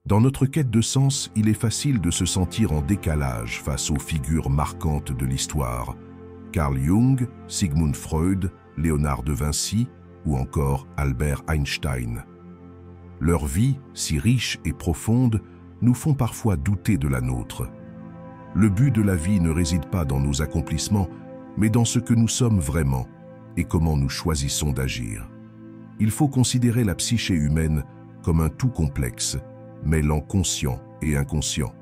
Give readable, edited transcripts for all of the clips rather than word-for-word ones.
Dans notre quête de sens, il est facile de se sentir en décalage face aux figures marquantes de l'histoire. Carl Jung, Sigmund Freud, Léonard de Vinci ou encore Albert Einstein. Leurs vies, si riches et profondes, nous font parfois douter de la nôtre. Le but de la vie ne réside pas dans nos accomplissements, mais dans ce que nous sommes vraiment et comment nous choisissons d'agir. Il faut considérer la psyché humaine comme un tout complexe, mêlant conscient et inconscient.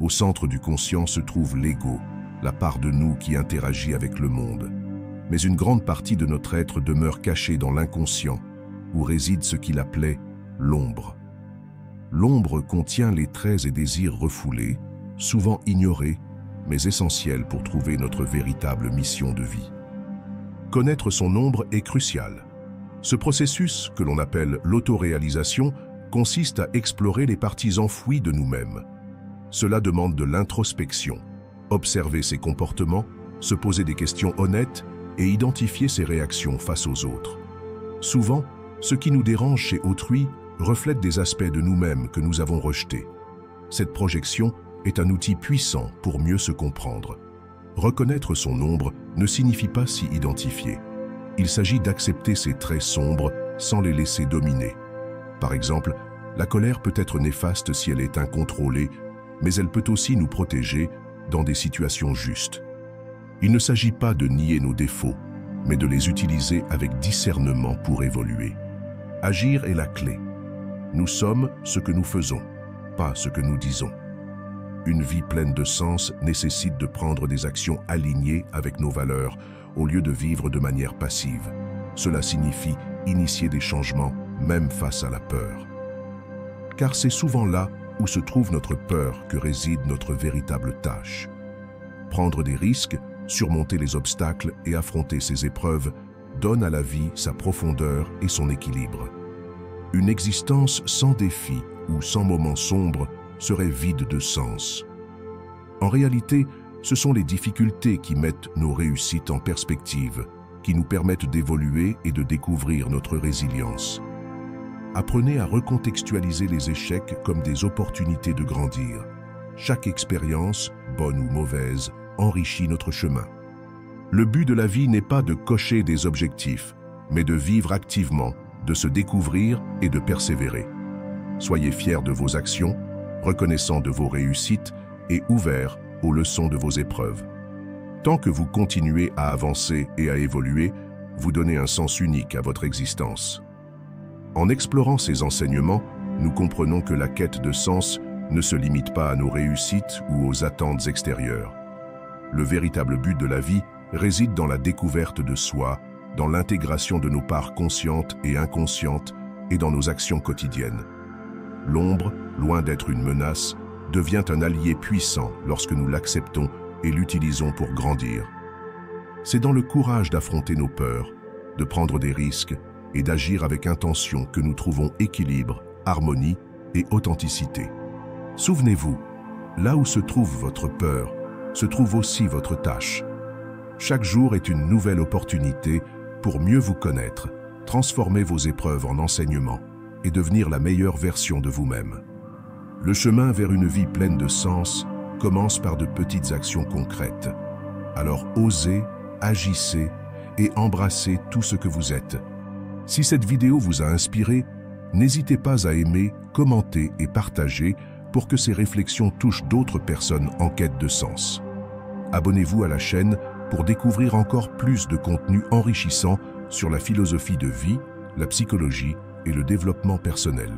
Au centre du conscient se trouve l'ego, la part de nous qui interagit avec le monde. Mais une grande partie de notre être demeure cachée dans l'inconscient, où réside ce qu'il appelait l'ombre. L'ombre contient les traits et désirs refoulés, souvent ignorés, mais essentiels pour trouver notre véritable mission de vie. Connaître son ombre est crucial. Ce processus, que l'on appelle l'autoréalisation, consiste à explorer les parties enfouies de nous-mêmes. Cela demande de l'introspection, observer ses comportements, se poser des questions honnêtes et identifier ses réactions face aux autres. Souvent, ce qui nous dérange chez autrui reflète des aspects de nous-mêmes que nous avons rejetés. Cette projection est un outil puissant pour mieux se comprendre. Reconnaître son ombre ne signifie pas s'y identifier. Il s'agit d'accepter ses traits sombres sans les laisser dominer. Par exemple, la colère peut être néfaste si elle est incontrôlée, mais elle peut aussi nous protéger dans des situations justes. Il ne s'agit pas de nier nos défauts, mais de les utiliser avec discernement pour évoluer. Agir est la clé. Nous sommes ce que nous faisons, pas ce que nous disons. Une vie pleine de sens nécessite de prendre des actions alignées avec nos valeurs au lieu de vivre de manière passive. Cela signifie initier des changements, même face à la peur. Car c'est souvent là où se trouve notre peur que réside notre véritable tâche. Prendre des risques, surmonter les obstacles et affronter ces épreuves donne à la vie sa profondeur et son équilibre. Une existence sans défi ou sans moments sombres serait vide de sens. En réalité, ce sont les difficultés qui mettent nos réussites en perspective, qui nous permettent d'évoluer et de découvrir notre résilience. Apprenez à recontextualiser les échecs comme des opportunités de grandir. Chaque expérience, bonne ou mauvaise, enrichit notre chemin. Le but de la vie n'est pas de cocher des objectifs, mais de vivre activement, de se découvrir et de persévérer. Soyez fiers de vos actions, reconnaissant de vos réussites et ouverts aux leçons de vos épreuves. Tant que vous continuez à avancer et à évoluer, vous donnez un sens unique à votre existence. En explorant ces enseignements, nous comprenons que la quête de sens ne se limite pas à nos réussites ou aux attentes extérieures. Le véritable but de la vie réside dans la découverte de soi, dans l'intégration de nos parts conscientes et inconscientes et dans nos actions quotidiennes. L'ombre, loin d'être une menace, devient un allié puissant lorsque nous l'acceptons et l'utilisons pour grandir. C'est dans le courage d'affronter nos peurs, de prendre des risques et d'agir avec intention que nous trouvons équilibre, harmonie et authenticité. Souvenez-vous, là où se trouve votre peur, se trouve aussi votre tâche. Chaque jour est une nouvelle opportunité pour mieux vous connaître, transformer vos épreuves en enseignements et devenir la meilleure version de vous-même. Le chemin vers une vie pleine de sens commence par de petites actions concrètes. Alors osez, agissez et embrassez tout ce que vous êtes. Si cette vidéo vous a inspiré, n'hésitez pas à aimer, commenter et partager pour que ces réflexions touchent d'autres personnes en quête de sens. Abonnez-vous à la chaîne pour découvrir encore plus de contenu enrichissant sur la philosophie de vie, la psychologie et le développement personnel.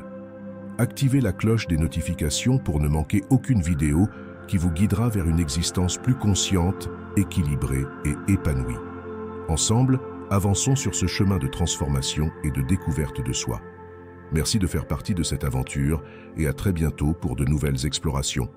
Activez la cloche des notifications pour ne manquer aucune vidéo qui vous guidera vers une existence plus consciente, équilibrée et épanouie. Ensemble, avançons sur ce chemin de transformation et de découverte de soi. Merci de faire partie de cette aventure et à très bientôt pour de nouvelles explorations.